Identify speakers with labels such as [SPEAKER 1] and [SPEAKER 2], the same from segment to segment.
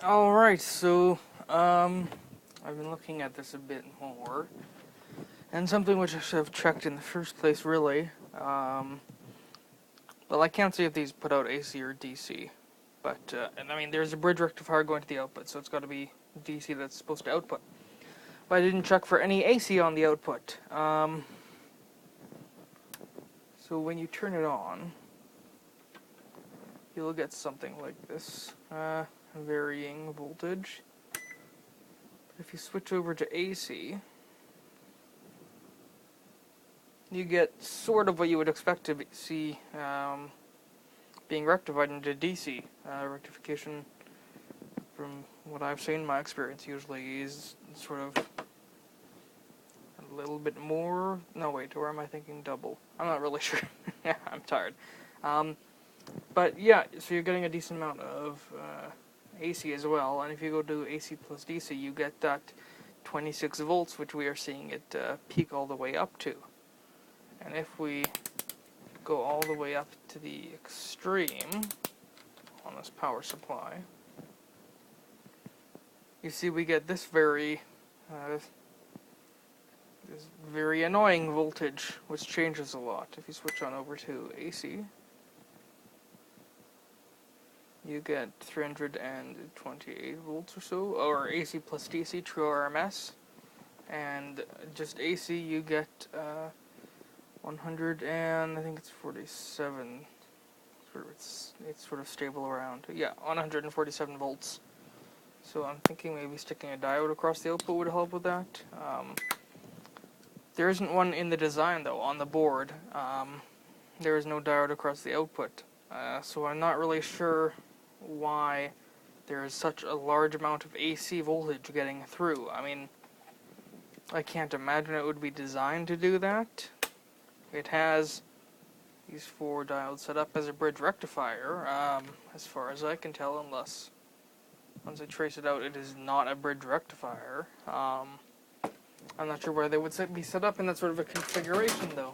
[SPEAKER 1] Alright, so, I've been looking at this a bit more, and something which I should have checked in the first place, really. Well, I can't see if these put out AC or DC, but, and I mean, there's a bridge rectifier going to the output, so it's got to be DC that's supposed to output. But I didn't check for any AC on the output. So when you turn it on, you'll get something like this, varying voltage. If you switch over to AC, you get sort of what you would expect to see being rectified into DC. Rectification, from what I've seen in my experience, usually is sort of a little bit more. No, wait, or am I thinking double? I'm not really sure. I'm tired. But yeah, so you're getting a decent amount of AC as well, and if you go to AC plus DC, you get that 26 volts, which we are seeing it peak all the way up to. And if we go all the way up to the extreme on this power supply, you see we get this very annoying voltage, which changes a lot. If you switch on over to AC, you get 328 volts or so, or AC plus DC, true RMS, and just AC you get 100 and I think it's 47. It's sort of stable around, yeah, 147 volts. So I'm thinking maybe sticking a diode across the output would help with that. There isn't one in the design though on the board. There is no diode across the output, so I'm not really sure why there is such a large amount of AC voltage getting through. I mean, I can't imagine it would be designed to do that. It has these 4 diodes set up as a bridge rectifier, as far as I can tell, unless once I trace it out it is not a bridge rectifier. I'm not sure where they would be set up in that sort of a configuration though.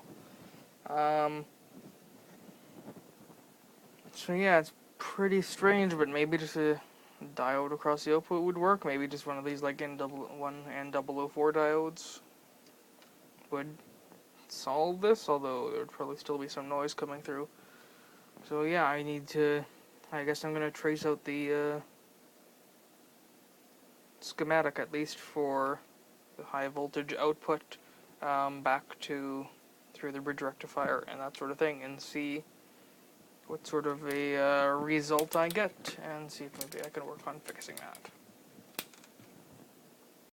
[SPEAKER 1] So yeah, it's pretty strange, but maybe just a diode across the output would work. Maybe just one of these like N004 diodes would solve this, although there would probably still be some noise coming through. So yeah, I guess I'm going to trace out the schematic, at least for the high voltage output, back to through the bridge rectifier and that sort of thing, and see what sort of a result I get, and see if maybe I can work on fixing that.